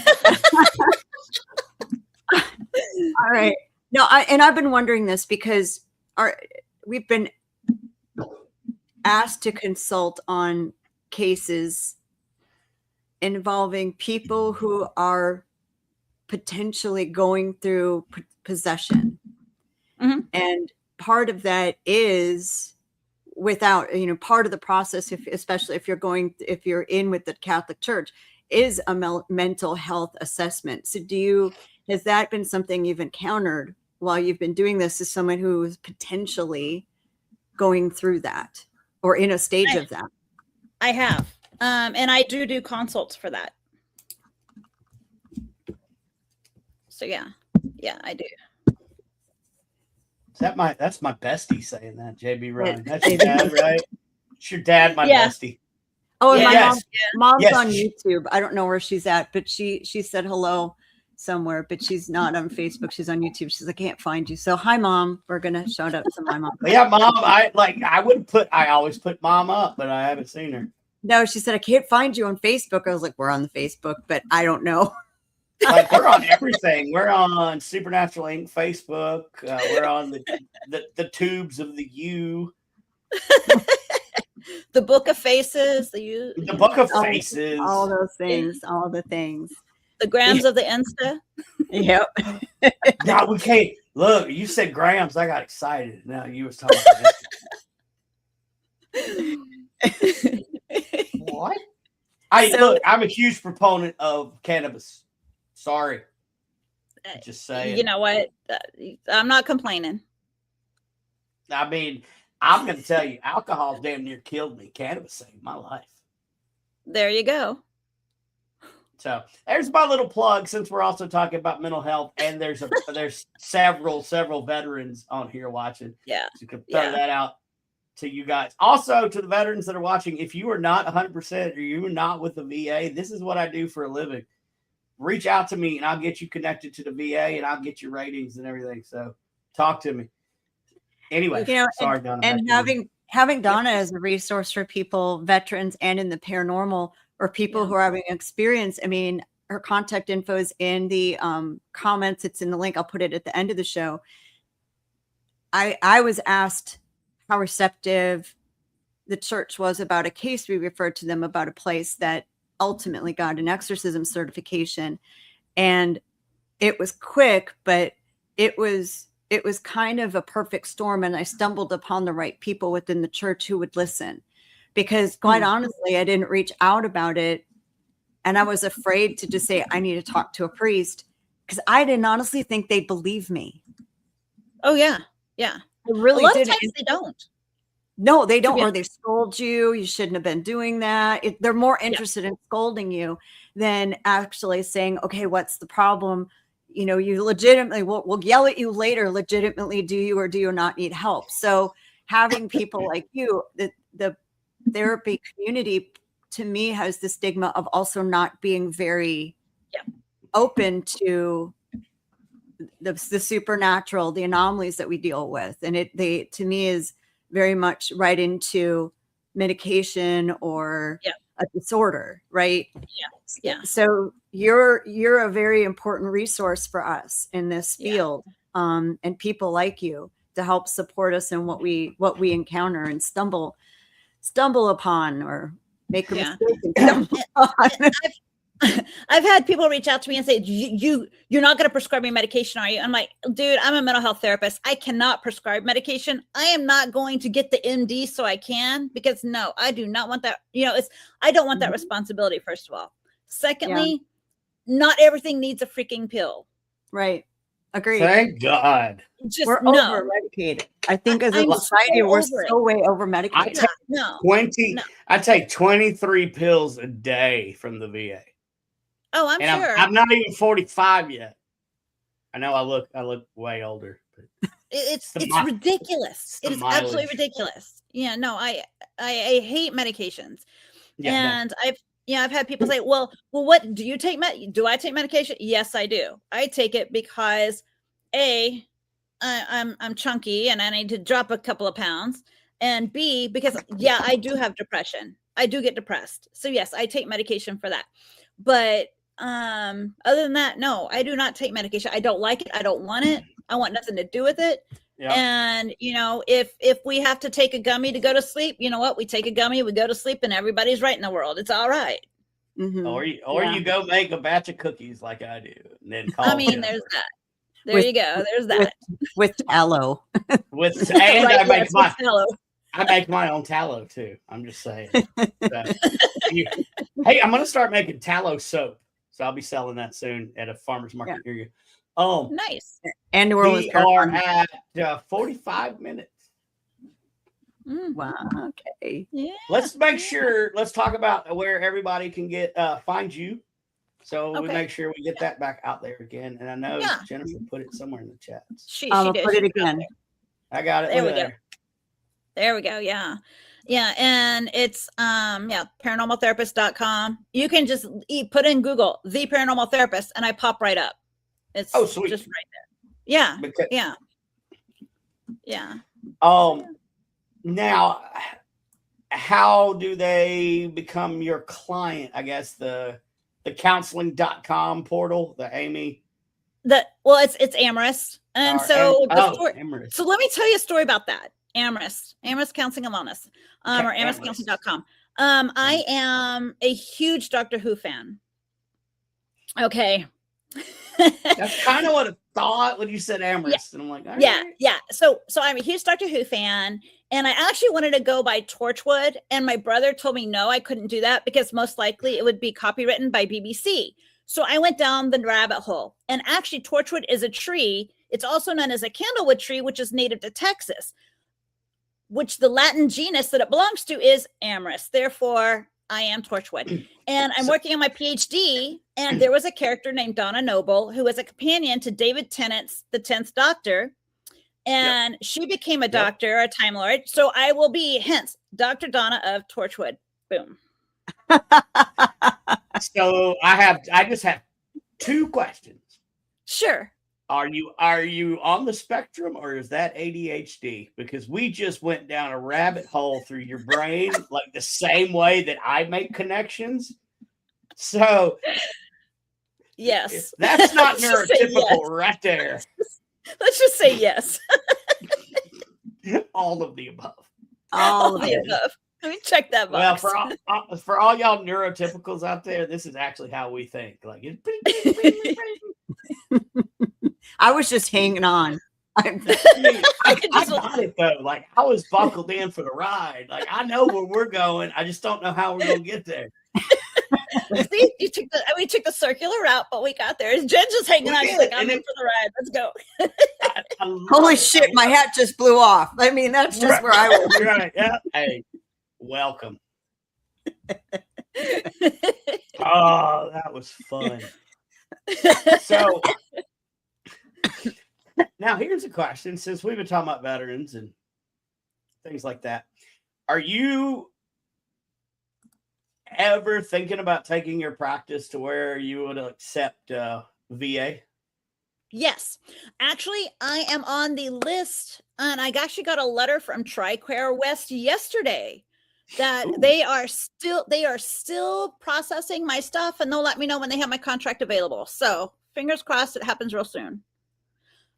All right. No, I've been wondering this because we've been asked to consult on cases involving people who are potentially going through possession. Mm-hmm. And part of that is without, part of the process, especially if you're in with the Catholic Church, is a mental health assessment. So has that been something you've encountered while you've been doing this, as someone who is potentially going through that or in a stage of that? I have. And I do consults for that. So yeah, I do. That's my bestie saying that, JB Ryan. That's your dad, right? It's your dad, my bestie. Oh, and my mom's Yes. on YouTube. I don't know where she's at, but she said hello somewhere, but she's not on Facebook. She's on YouTube. She's like, I can't find you. So hi, Mom. We're gonna shout out to my mom. Yeah, Mom. I always put Mom up, but I haven't seen her. No, she said, I can't find you on Facebook. I was like, we're on the Facebook, but I don't know. Like, we're on everything. We're on Supernatural Inc. Facebook. We're on the tubes of the U. The Book of Faces, The Book of all- Faces. all those things, all the things. the grams of the Insta. Yep. No, we can't. Look, you said grams. I got excited. Now you was talking about this. What? Look, I'm a huge proponent of cannabis. Sorry. Just saying. You know what? I'm not complaining. I mean, I'm going to tell you, alcohol damn near killed me. Cannabis saved my life. There you go. So there's my little plug, since we're also talking about mental health, and there's several veterans on here watching. Yeah. So you can throw that out to you guys. Also, to the veterans that are watching, if you are not 100% or you're not with the VA, this is what I do for a living. Reach out to me and I'll get you connected to the VA and I'll get your ratings and everything. So talk to me. Anyway, sorry, Donna. And having Donna as a resource for people, veterans and in the paranormal, or people who are having experience. I mean, her contact info is in the comments. It's in the link. I'll put it at the end of the show. I was asked how receptive the church was about a case we referred to them about, a place that ultimately got an exorcism certification, and it was quick, but it was kind of a perfect storm, and I stumbled upon the right people within the church who would listen, because quite honestly, I didn't reach out about it, and I was afraid to just say I need to talk to a priest, because I didn't honestly think they'd believe me. Oh yeah. I really a lot didn't. of times they don't. No, they don't, or they scold you. You shouldn't have been doing that. They're more interested in scolding you than actually saying, okay, what's the problem? You know, you legitimately we'll yell at you later. Legitimately, do you or do you not need help? So having people like you, the therapy community, to me, has the stigma of also not being very open to the supernatural, the anomalies that we deal with, and to me is very much right into medication or a disorder, right? Yeah. So you're a very important resource for us in this field, and people like you to help support us in what we encounter and stumble upon, or make a mistake and stumble upon. I've had people reach out to me and say, you're not going to prescribe me medication, are you? I'm like, dude, I'm a mental health therapist. I cannot prescribe medication. I am not going to get the MD so I can, because no, I do not want that. You know, I don't want that responsibility, first of all. Secondly, not everything needs a freaking pill. Right. Agreed. Thank God. We're over medicated. I think as a society, we're so way over medicated. I take 23 pills a day from the VA. Oh, I'm sure. I'm not even 45 yet. I know I look way older. But it's ridiculous. It is absolutely ridiculous. Yeah, no, I hate medications. And I've had people say, well, what do you take? Do I take medication? Yes, I do. I take it because I'm chunky and I need to drop a couple of pounds, and B, because I do have depression. I do get depressed. So yes, I take medication for that. But other than that, no, I do not take medication. I don't like it. I don't want it. I want nothing to do with it. Yeah. And you know, if we have to take a gummy to go to sleep, you know what? We take a gummy, we go to sleep, and everybody's right in the world. It's all right. Mm-hmm. Or you go make a batch of cookies like I do, and then call. I mean, there's that. There you go. There's that. With tallow. I make my own tallow too. I'm just saying. Hey, I'm gonna start making tallow soap, so I'll be selling that soon at a farmer's market near you. Oh, nice. And New Orleans. We are at 45 minutes. Wow. Okay. Yeah. Let's talk about where everybody can find you. So we make sure we get that back out there again. And I know Jennifer put it somewhere in the chat. She did. Put it again. I got it. There we go. There we go. Yeah. Yeah. And it's paranormaltherapist.com. You can just put in Google the paranormal therapist and I pop right up. It's sweet. Just right there. Yeah. Yeah. Now, how do they become your client? I guess the counseling.com portal, the Amy. It's Amorous. And so let me tell you a story about that. Amherst Counseling and Wellness, Okay, or amherstcounseling.com. I am a huge Doctor Who fan. Okay. That's kind of what I thought when you said Amherst. And I'm like, all right. Yeah. So I'm a huge Doctor Who fan, and I actually wanted to go by Torchwood, and my brother told me no, I couldn't do that because most likely it would be copywritten by BBC. So I went down the rabbit hole, and actually Torchwood is a tree. It's also known as a candlewood tree, which is native to Texas, which the Latin genus that it belongs to is Amherst. Therefore, I am Torchwood. And I'm working on my PhD, and there was a character named Donna Noble who was a companion to David Tennant's The 10th Doctor. And she became a doctor, a Time Lord. So I will be, hence, Dr. Donna of Torchwood. Boom. So I just have 2 questions. Sure. Are you on the spectrum, or is that ADHD? Because we just went down a rabbit hole through your brain, like the same way that I make connections. So yes, that's not neurotypical right there. Let's just say yes. All of the above. All of the above. Let me check that box. Well, for all y'all neurotypicals out there, this is actually how we think. Like it's I was just hanging on. I got it though. Like I was buckled in for the ride. Like I know where we're going. I just don't know how we're gonna get there. See, we took the circular route, but we got there. Jen's just hanging on. She's like, I'm in for the ride. Let's go. Holy shit, my hat just blew off. I mean, that's just where I was. Right. Yeah. Hey, welcome. Oh, that was fun. So now here's a question. Since we've been talking about veterans and things like that, are you ever thinking about taking your practice to where you would accept VA? Yes, actually, I am on the list, and I actually got a letter from TRICARE West yesterday that they are still processing my stuff, and they'll let me know when they have my contract available. So fingers crossed, it happens real soon.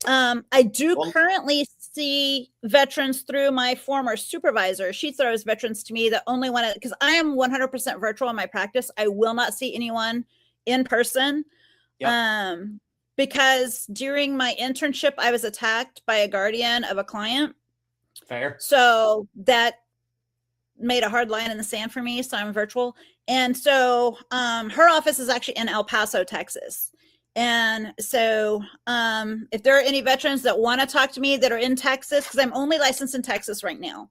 I do currently see veterans through my former supervisor. She throws veterans to me that only want to, because I am 100% virtual in my practice. I will not see anyone in person. Yep. Because during my internship, I was attacked by a guardian of a client. Fair. So that made a hard line in the sand for me. So I'm virtual. And so her office is actually in El Paso, Texas. And so if there are any veterans that want to talk to me that are in Texas, because I'm only licensed in Texas right now.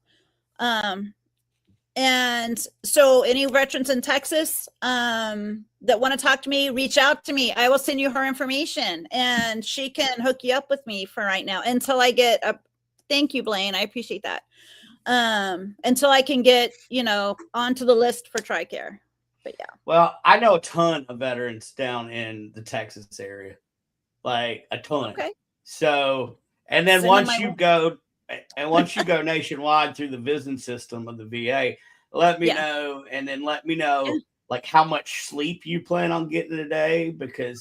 And so any veterans in Texas that want to talk to me, reach out to me. I will send you her information and she can hook you up with me for right now until I get a, thank you, Blaine. I appreciate that. Until I can get, onto the list for TRICARE. But yeah. Well, I know a ton of veterans down in the Texas area, like a ton. Okay. So, and then once you go nationwide through the visiting system of the VA, let me know, and then let me know like how much sleep you plan on getting a day, because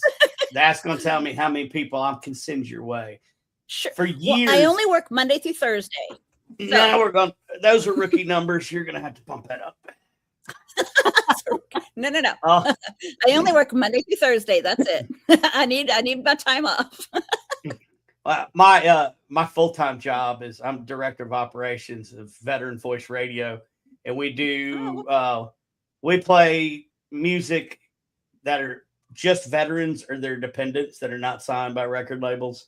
that's going to tell me how many people I can send your way. Sure. For years, I only work Monday through Thursday. So. Now those are rookie numbers. You're going to have to pump that up. No. I only work Monday through Thursday. That's it. I need my time off. My full-time job is I'm director of operations of Veteran Voice Radio, and we do we play music that are just veterans or their dependents that are not signed by record labels.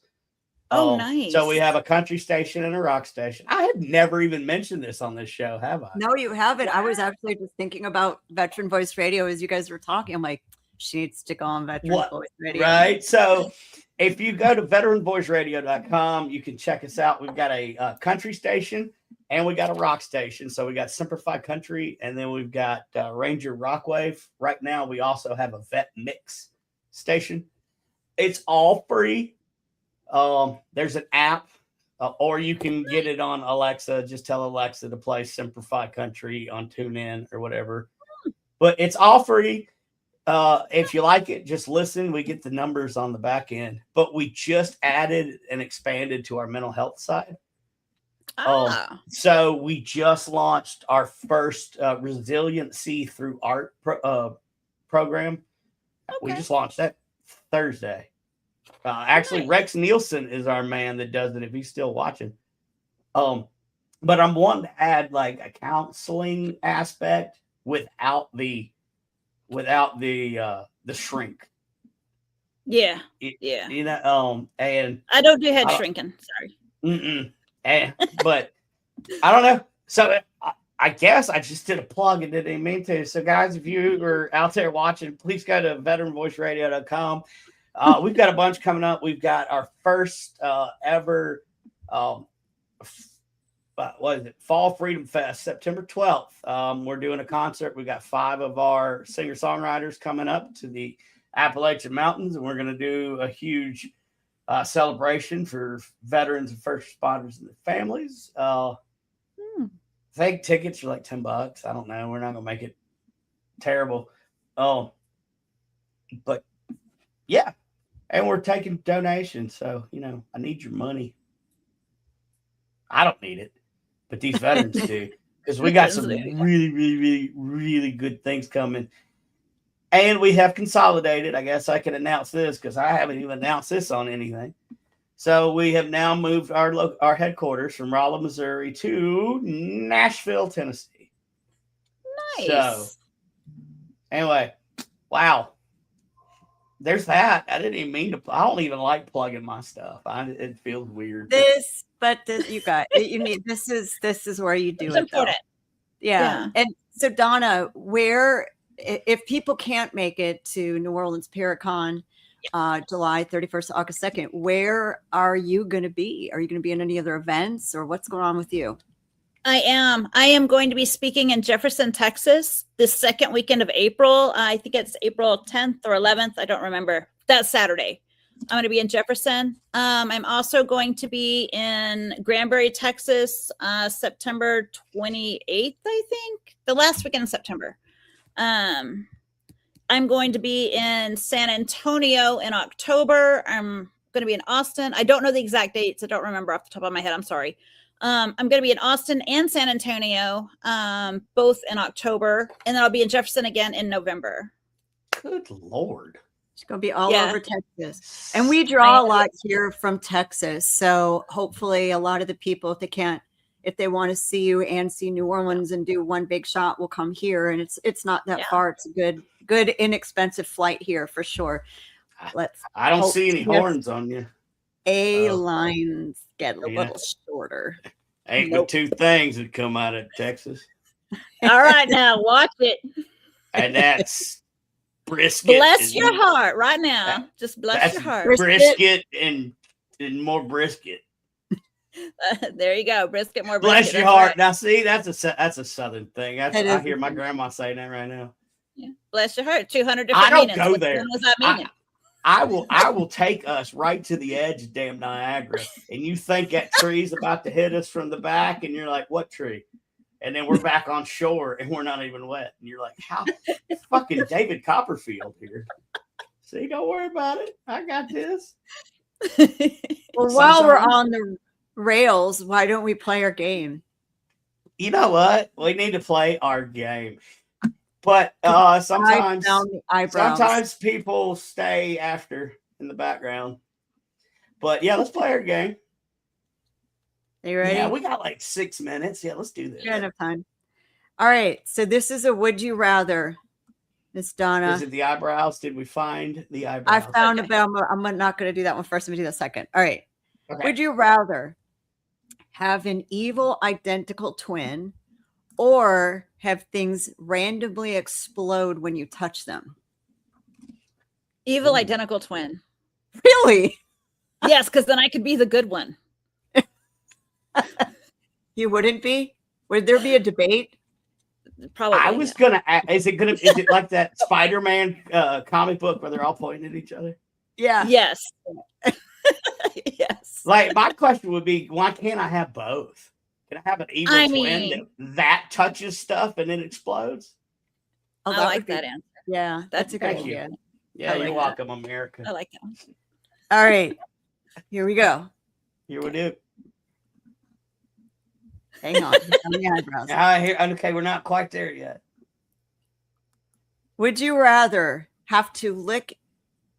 Oh, nice. So we have a country station and a rock station. I have never even mentioned this on this show, have I? No, you haven't. I was actually just thinking about Veteran Voice Radio as you guys were talking. I'm like, she needs to go on Veteran Voice Radio. Right. So if you go to veteranvoiceradio.com, you can check us out. We've got a country station and we got a rock station. So we got Simplified Country, and then we've got Ranger Rockwave. Right now, we also have a Vet Mix station. It's all free. There's an app, or you can get it on Alexa. Just tell Alexa to play Simplified Country on TuneIn or whatever. But it's all free. If you like it, just listen. We get the numbers on the back end. But we just added and expanded to our mental health side. So we just launched our first resiliency through art program. Okay. We just launched that Thursday. Actually, nice. Rex Nielsen is our man that does it if he's still watching. But I'm wanting to add like a counseling aspect without the shrink. Yeah. And I don't do head shrinking. Sorry. But I don't know. So I guess I just did a plug and didn't mean to. So guys, if you are out there watching, please go to veteranvoiceradio.com. We've got a bunch coming up. We've got our first ever what is it? Fall Freedom Fest, September 12th. We're doing a concert. We got 5 of our singer-songwriters coming up to the Appalachian Mountains, and we're going to do a huge celebration for veterans and first responders and their families. I think tickets are like $10. I don't know. We're not going to make it terrible. But yeah. And we're taking donations. So, I need your money. I don't need it, but these veterans do. Because we got some really, really, really, really good things coming. And we have consolidated. I guess I can announce this because I haven't even announced this on anything. So we have now moved our headquarters from Rolla, Missouri to Nashville, Tennessee. Nice. So anyway, wow. There's that. I didn't even mean to. I don't even like plugging my stuff. It feels weird. You got you need. This is where you do it. Yeah. And so Donna, if people can't make it to New Orleans Paracon, July 31st, August 2nd, where are you going to be? Are you going to be in any other events, or what's going on with you? I am going to be speaking in Jefferson, Texas, the second weekend of April. I think it's April 10th or 11th. I don't remember. That's Saturday. I'm going to be in Jefferson. I'm also going to be in Granbury, Texas, September 28th, I think. The last weekend in September. I'm going to be in San Antonio in October. I'm going to be in Austin. I don't know the exact dates. I don't remember off the top of my head. I'm sorry. I'm going to be in Austin and San Antonio, both in October, and then I'll be in Jefferson again in November. Good Lord. It's going to be all over Texas. And we draw a lot here from Texas. So hopefully a lot of the people, if they want to see you and see New Orleans and do one big shot, will come here. And it's not that far. It's a good, inexpensive flight here for sure. I don't see any horns on you. Lines get a little shorter. Ain't but 2 things that come out of Texas. All right, now watch it. And that's brisket. Bless your heart right now. Just bless your heart. Brisket and more brisket. There you go. Brisket, more brisket. Bless your heart. Right. Now, see, that's a Southern thing. I hear my grandma saying that right now. Yeah. Bless your heart. 200 different meanings. I don't go there. What does that mean? I will take us right to the edge of damn Niagara, and you think that tree's about to hit us from the back, and you're like, what tree? And then we're back on shore, and we're not even wet. And you're like, how? Fucking David Copperfield here. See, don't worry about it. I got this. Well, while we're on the rails, why don't we play our game? You know what? We need to play our game. But sometimes people stay after in the background. But yeah, let's play our game. Are you ready? Yeah, we got like 6 minutes. Yeah, let's do this. Got enough time. All right. So this is a would you rather, Miss Donna. Is it the eyebrows? Did we find the eyebrows? I found it, but I'm not going to do that one first. I'm going to do that second. All right. Okay. Would you rather have an evil identical twin or have things randomly explode when you touch them? Evil identical twin. Really? Yes, because then I could be the good one. You wouldn't be? Would there be a debate? Probably. I was gonna. Is it like that Spider-Man comic book where they're all pointing at each other? Yeah. Yes. Yes. Like my question would be, why can't I have both? Can I have an evil twin that touches stuff and then explodes? Oh, I like that answer. Yeah, that's a good idea. Yeah, you're welcome, America. I like that one. All right. Here we go. Here we do. Hang on the eyebrows. Okay, we're not quite there yet. Would you rather have to lick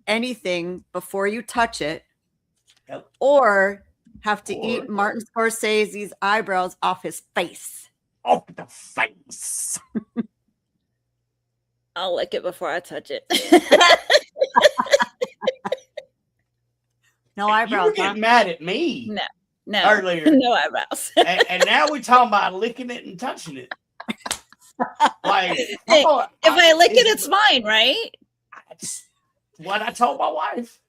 anything before you touch it, Yep. or have to eat Martin Scorsese's eyebrows off his face? Off the face. I'll lick it before I touch it. No You eyebrows, were huh? getting mad at me No, earlier. no eyebrows. and now we're talking about licking it and touching it. Like, Hey, if I lick it, it's mine, right? That's what I told my wife.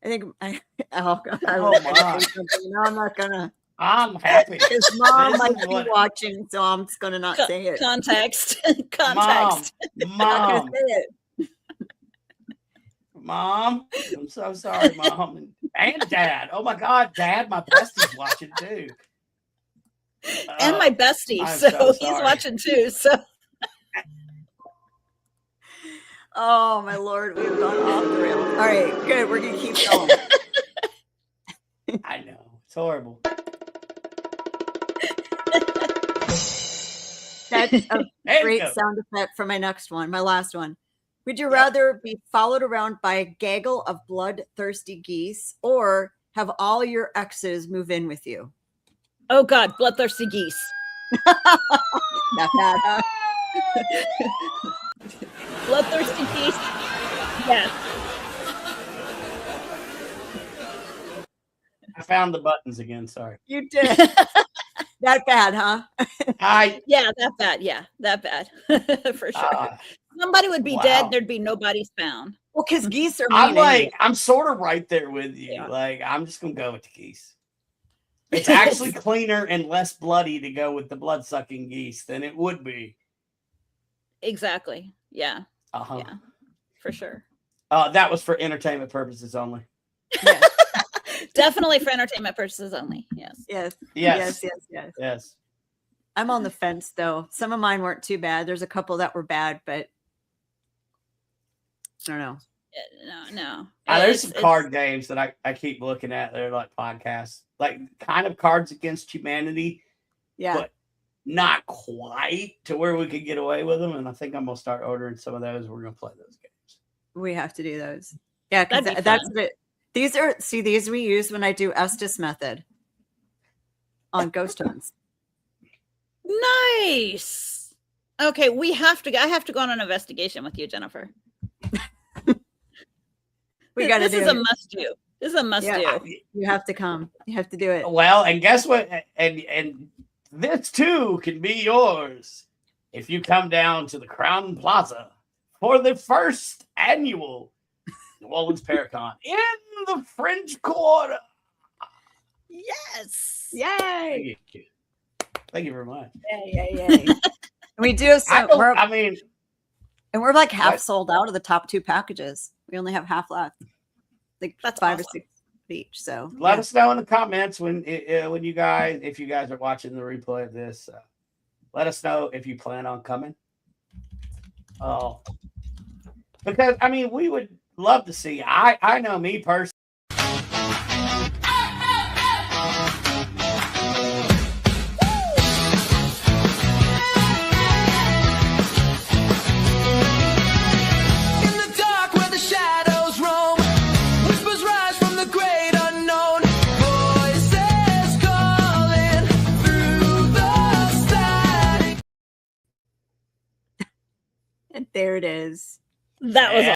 I think oh God, Oh, my. No, I'm not gonna. I'm happy. His mom This might is be what- watching, so I'm just gonna not say it. Context. Mom, Context. I'm not mom, gonna say it. mom. I'm so sorry, mom, and dad. Oh my God, dad, my bestie's watching too. And my bestie, I'm so so he's sorry. watching too. So Oh my Lord, we've gone off the rails. All right, good. We're gonna keep going. I know it's horrible. That's a There you great go. sound effect for my next one, my last one. Would you rather be followed around by a gaggle of bloodthirsty geese, or have all your exes move in with you? oh God, bloodthirsty geese. Not bad, huh? Bloodthirsty geese. Yes. I found the buttons again. Sorry. You did. That bad, huh? Yeah, that bad. Yeah, that bad. For sure. uh, Somebody would be wow. dead. There'd be nobody's found. Well, because geese are I'm mean like, anyway. I'm sort of right there with you. Yeah. Like, I'm just gonna go with the geese. It's actually cleaner and less bloody to go with the blood sucking geese than it would be. Exactly. Yeah, Uh-huh. yeah, for sure. That was for entertainment purposes only. Yes. Definitely for entertainment purposes only. Yes. Yes. Yes. Yes. I'm on the fence though. Some of mine weren't too bad. There's a couple that were bad, but I don't know. No. There's some It's- card games that I keep looking at. They're like podcasts, like kind of Cards Against Humanity, Yeah. but not quite to where we could get away with them. And I think I'm gonna start ordering some of those. We're gonna play those games. We have to do those. Yeah, because That'd be that's fun. it. These we use when I do Estes method on ghost hunts. Nice. Okay, I have to go on an investigation with you, Jennifer. We got to This do is a it. must do. This is a must Yeah. do. You have to come. You have to do it. Well, and guess what? And this too can be yours if you come down to the Crown Plaza for the first annual New Orleans Paracon in the French Quarter. Yes. Yay! Thank you. Thank you very much. Yay! We do have some. I mean, And we're like half What? sold out of the top 2 packages. We only have half left. Like That's 5 awesome. or 6 each. So let us know in the comments when you guys, if you guys are watching the replay of this, let us know if you plan on coming. Oh, because I mean, we would love to see. I know me personally. In the dark where the shadows roam, whispers rise from the great unknown. Voices calling through the static. and there it is. That was Yeah.